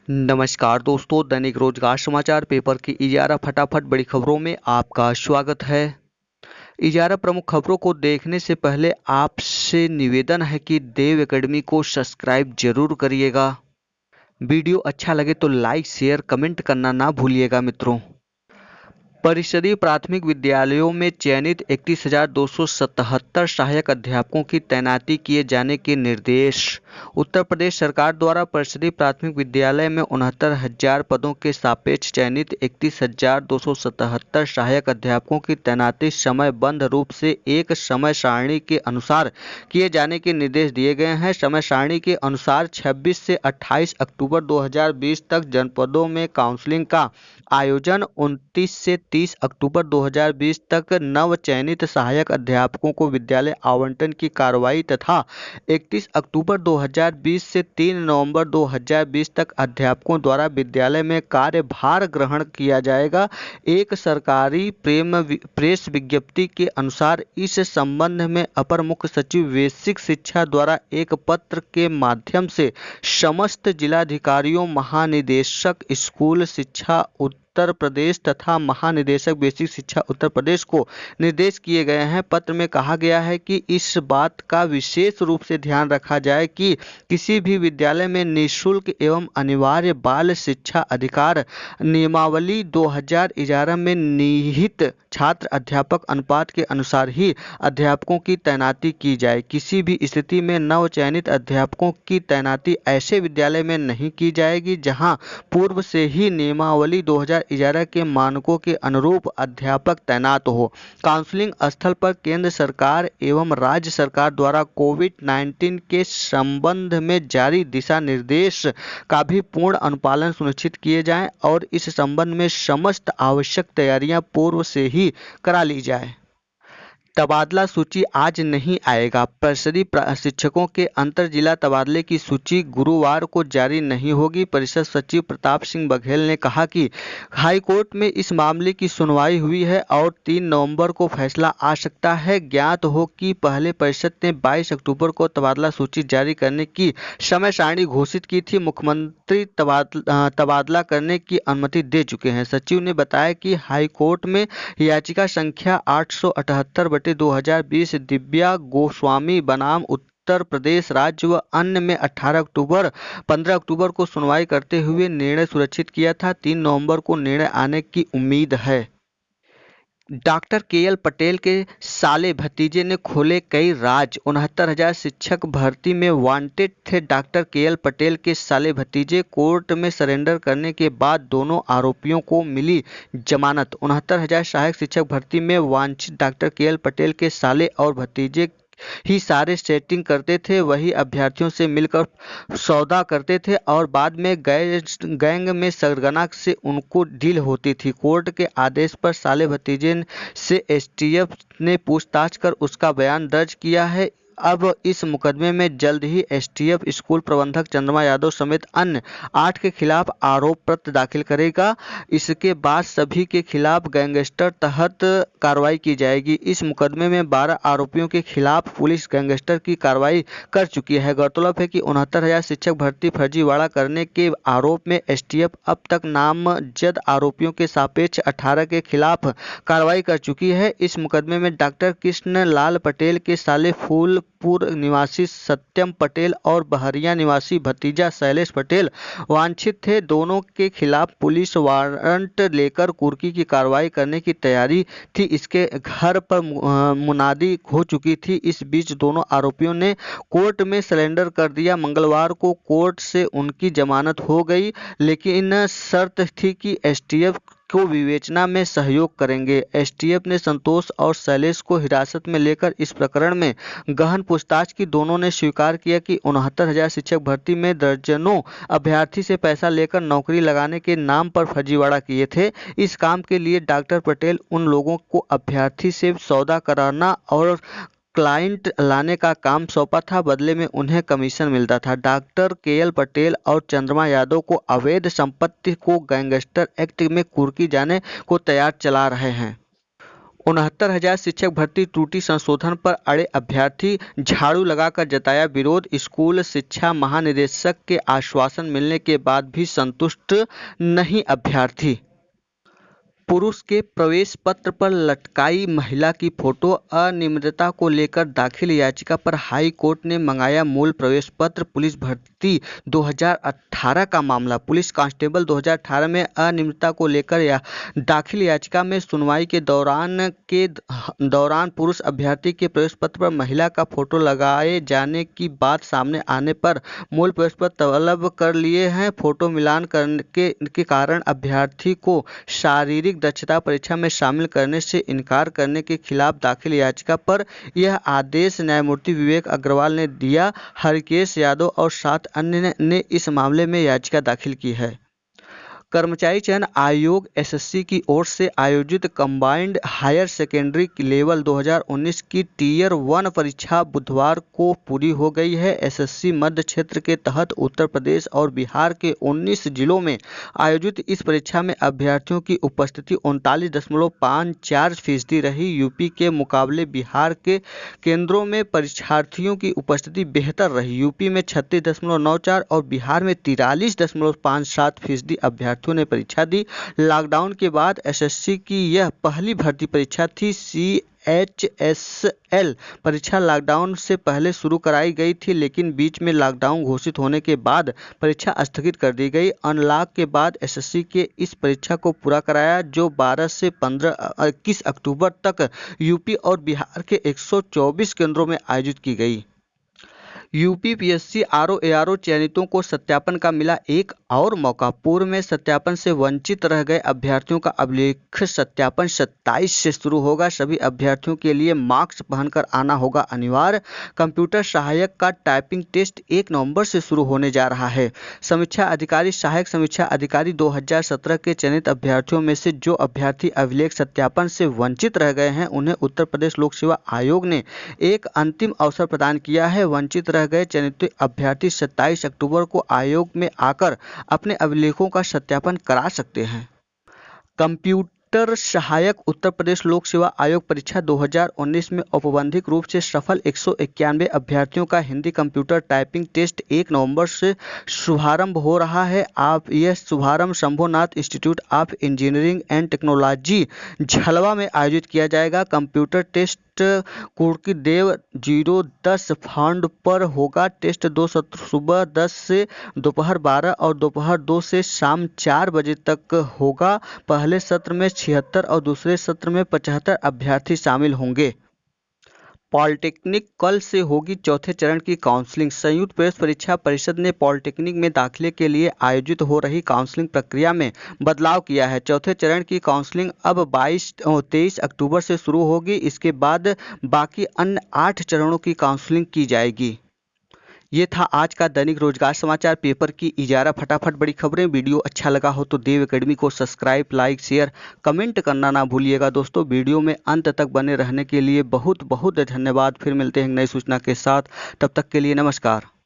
नमस्कार दोस्तों, दैनिक रोजगार समाचार पेपर की इजारा फटाफट बड़ी खबरों में आपका स्वागत है। इजारा प्रमुख खबरों को देखने से पहले आपसे निवेदन है कि देव एकेडमी को सब्सक्राइब जरूर करिएगा। वीडियो अच्छा लगे तो लाइक, शेयर, कमेंट करना ना भूलिएगा मित्रों। परिषदीय प्राथमिक विद्यालयों में चयनित 31,277 सहायक अध्यापकों की तैनाती किए जाने के निर्देश। उत्तर प्रदेश सरकार द्वारा परिषदीय प्राथमिक विद्यालय में 69,000 पदों के सापेक्ष चयनित 31,277 सहायक अध्यापकों की तैनाती समयबद्ध रूप से एक समय सारणी के अनुसार किए जाने के निर्देश दिए गए हैं। समय सारणी के अनुसार 26 से 28 अक्टूबर 2020 तक जनपदों में काउंसलिंग का आयोजन, 29 से 30 अक्टूबर 2020 तक नव चयनित सहायक अध्यापकों को विद्यालय आवंटन की कार्रवाई तथा 31 अक्टूबर 2020 से 3 नवंबर 2020 तक अध्यापकों द्वारा विद्यालय में कार्यभार ग्रहण किया जाएगा। एक सरकारी प्रेस विज्ञप्ति के अनुसार इस संबंध में अपर मुख्य सचिव बेसिक शिक्षा द्वारा एक पत्र के माध्यम से समस्त जिलाधिकारियों, महानिदेशक स्कूल शिक्षा उत्तर प्रदेश तथा महानिदेशक बेसिक शिक्षा उत्तर प्रदेश को निर्देश किए गए हैं। पत्र में कहा गया है कि इस बात का विशेष रूप से ध्यान रखा जाए कि किसी भी विद्यालय में निःशुल्क एवं अनिवार्य बाल शिक्षा अधिकार नियमावली 2011 में निहित छात्र अध्यापक अनुपात के अनुसार ही अध्यापकों की तैनाती की जाए। किसी भी स्थिति में नव चयनित अध्यापकों की तैनाती ऐसे विद्यालय में नहीं की जाएगी जहां पूर्व से ही नियमावली 2011 के मानकों के अनुरूप अध्यापक तैनात हो। काउंसलिंग स्थल पर केंद्र सरकार एवं राज्य सरकार द्वारा कोविड-19 के संबंध में जारी दिशा निर्देश का भी पूर्ण अनुपालन सुनिश्चित किए जाएं और इस संबंध में समस्त आवश्यक तैयारियां पूर्व से ही करा ली जाए। तबादला सूची आज नहीं आएगा। परिषदीय शिक्षकों के अंतर जिला तबादले की सूची गुरुवार को जारी नहीं होगी। परिषद सचिव प्रताप सिंह बघेल ने कहा कि हाईकोर्ट में इस मामले की सुनवाई हुई है और 3 नवंबर को फैसला आ सकता है। ज्ञात हो कि पहले परिषद ने 22 अक्टूबर को तबादला सूची जारी करने की समय सारणी घोषित की थी। मुख्यमंत्री तबादला करने की अनुमति दे चुके हैं। सचिव ने बताया कि हाईकोर्ट में याचिका संख्या 878/2020 दिव्या गोस्वामी बनाम उत्तर प्रदेश राज्य व अन्य में 15 अक्टूबर को सुनवाई करते हुए निर्णय सुरक्षित किया था। 3 नवंबर को निर्णय आने की उम्मीद है। डॉक्टर केएल पटेल के साले भतीजे ने खोले कई राज। 69,000 शिक्षक भर्ती में वांटेड थे। डॉक्टर केएल पटेल के साले भतीजे कोर्ट में सरेंडर करने के बाद दोनों आरोपियों को मिली जमानत। 69,000 सहायक शिक्षक भर्ती में वांछित डॉक्टर केएल पटेल के साले और भतीजे ही सारे सेटिंग करते थे। वही अभ्यर्थियों से मिलकर सौदा करते थे और बाद में गैंग में सरगना से उनको डील होती थी। कोर्ट के आदेश पर साले भतीजे से एसटीएफ ने पूछताछ कर उसका बयान दर्ज किया है। अब इस मुकदमे में जल्द ही एसटीएफ स्कूल प्रबंधक चंद्रमा यादव समेत अन्य 8 के खिलाफ आरोप पत्र दाखिल करेगा। इसके बाद सभी के खिलाफ गैंगस्टर तहत कार्रवाई की जाएगी। इस मुकदमे में 12 आरोपियों के खिलाफ पुलिस गैंगस्टर की कार्रवाई कर चुकी है। गौरतलब है कि 69,000 शिक्षक भर्ती फर्जीवाड़ा करने के आरोप में एसटीएफ अब तक नामजद आरोपियों के सापेक्ष 18 के खिलाफ कार्रवाई कर चुकी है। इस मुकदमे में डॉक्टर कृष्ण लाल पटेल के साले फूलपुर निवासी सत्यम पटेल और बहरिया निवासी भतीजा शैलेश पटेल वांछित थे। दोनों के खिलाफ पुलिस वारंट लेकर कुर्की की कार्रवाई करने की तैयारी थी। इसके घर पर मुनादी हो चुकी थी। इस बीच दोनों आरोपियों ने कोर्ट में सरेंडर कर दिया। मंगलवार को कोर्ट से उनकी जमानत हो गई, लेकिन शर्त थी कि एसटीएफ को विवेचना में सहयोग करेंगे। एसटीएफ ने संतोष और शैलेश को हिरासत में लेकर इस प्रकरण में गहन पूछताछ की। दोनों ने स्वीकार किया कि 69,000 शिक्षक भर्ती में दर्जनों अभ्यर्थी से पैसा लेकर नौकरी लगाने के नाम पर फर्जीवाड़ा किए थे। इस काम के लिए डॉक्टर पटेल उन लोगों को अभ्यर्थी से सौदा कराना और क्लाइंट लाने का काम सौंपा था। बदले में उन्हें कमीशन मिलता था। डॉक्टर केएल पटेल और चंद्रमा यादव को अवैध संपत्ति को गैंगस्टर एक्ट में कुर्की जाने को तैयार चला रहे हैं। 69,000 शिक्षक भर्ती त्रुटि संशोधन पर अड़े अभ्यर्थी, झाड़ू लगाकर जताया विरोध। स्कूल शिक्षा महानिदेशक के आश्वासन मिलने के बाद भी संतुष्ट नहीं अभ्यर्थी। पुरुष के प्रवेश पत्र पर लटकाई महिला की फोटो, अनियमितता को लेकर दाखिल याचिका पर हाई कोर्ट ने मंगाया मूल प्रवेश पत्र। पुलिस भर्ती 2018 का मामला। पुलिस कांस्टेबल 2018 में अनियमितता को लेकर दाखिल याचिका में सुनवाई के दौरान पुरुष अभ्यर्थी के प्रवेश पत्र पर महिला का फोटो लगाए जाने की बात सामने आने पर मूल प्रवेश पत्र तलब कर लिए हैं। फोटो मिलान करने के कारण अभ्यर्थी को शारीरिक दक्षता परीक्षा में शामिल करने से इनकार करने के खिलाफ दाखिल याचिका पर यह आदेश न्यायमूर्ति विवेक अग्रवाल ने दिया। हरकेश यादव और 7 अन्य ने इस मामले में याचिका दाखिल की है। कर्मचारी चयन आयोग एसएससी की ओर से आयोजित कंबाइंड हायर सेकेंडरी लेवल 2019 की टीयर 1 परीक्षा बुधवार को पूरी हो गई है। एसएससी मध्य क्षेत्र के तहत उत्तर प्रदेश और बिहार के 19 जिलों में आयोजित इस परीक्षा में अभ्यर्थियों की उपस्थिति 39.54% रही। यूपी के मुकाबले बिहार के केंद्रों में परीक्षार्थियों की उपस्थिति बेहतर रही। यूपी में 36.94 और बिहार में 43.57% अभ्यर्थी ने परीक्षा दी। लॉकडाउन के बाद एसएससी की यह पहली भर्ती परीक्षा थी। CHSL परीक्षा लॉकडाउन से पहले शुरू कराई गई थी, लेकिन बीच में लॉकडाउन घोषित होने के बाद परीक्षा स्थगित कर दी गई। अनलॉक के बाद एसएससी के इस परीक्षा को पूरा कराया, जो 12 से 21 अक्टूबर तक यूपी और बिहार के 124 केंद्रों में आयोजित की गई। यूपीपीएससी आरओ चयनितों को सत्यापन का मिला एक और मौका। पूर्व में सत्यापन से वंचित रह गए अभ्यर्थियों का अभिलेख सत्यापन 27 से शुरू होगा। सभी अभ्यर्थियों के लिए मास्क पहनकर आना होगा अनिवार्य। कंप्यूटर सहायक का टाइपिंग टेस्ट 1 नवंबर से शुरू होने जा रहा है। समीक्षा अधिकारी सहायक समीक्षा अधिकारी 2017 के चयनित अभ्यर्थियों में से जो अभ्यर्थी अभिलेख सत्यापन से वंचित रह गए हैं, उन्हें उत्तर प्रदेश लोक सेवा आयोग ने एक अंतिम अवसर प्रदान किया है। वंचित रह गए चयनित अभ्यर्थी 27 अक्टूबर को आयोग में आकर अपने अभिलेखों का सत्यापन करा सकते हैं। कंप्यूटर सहायक उत्तर प्रदेश लोक सेवा आयोग परीक्षा 2019 में औपबंधिक रूप से सफल 191 अभ्यर्थियों का हिंदी कंप्यूटर टाइपिंग टेस्ट 1 नवंबर से शुभारंभ हो रहा है। यह शुभारंभ Shambhunath institute of engineering and technology Jhalwa में आयोजित किया जाएगा। कंप्यूटर टेस्ट कुर्की देव 010 फंड पर होगा। टेस्ट 2 सत्र सुबह 10 से दोपहर 12 और दोपहर 2 से शाम 4 बजे तक होगा। पहले सत्र में 76 और दूसरे सत्र में 75 अभ्यर्थी शामिल होंगे। पॉलिटेक्निक कल से होगी चौथे चरण की काउंसलिंग। संयुक्त प्रवेश परीक्षा परिषद ने पॉलिटेक्निक में दाखिले के लिए आयोजित हो रही काउंसलिंग प्रक्रिया में बदलाव किया है। चौथे चरण की काउंसलिंग अब 23 अक्टूबर से शुरू होगी। इसके बाद बाकी अन्य 8 चरणों की काउंसलिंग की जाएगी। ये था आज का दैनिक रोजगार समाचार पेपर की इजारा फटाफट बड़ी खबरें। वीडियो अच्छा लगा हो तो देव एकेडमी को सब्सक्राइब, लाइक, शेयर, कमेंट करना ना भूलिएगा दोस्तों। वीडियो में अंत तक बने रहने के लिए बहुत बहुत धन्यवाद। फिर मिलते हैं नई सूचना के साथ, तब तक के लिए नमस्कार।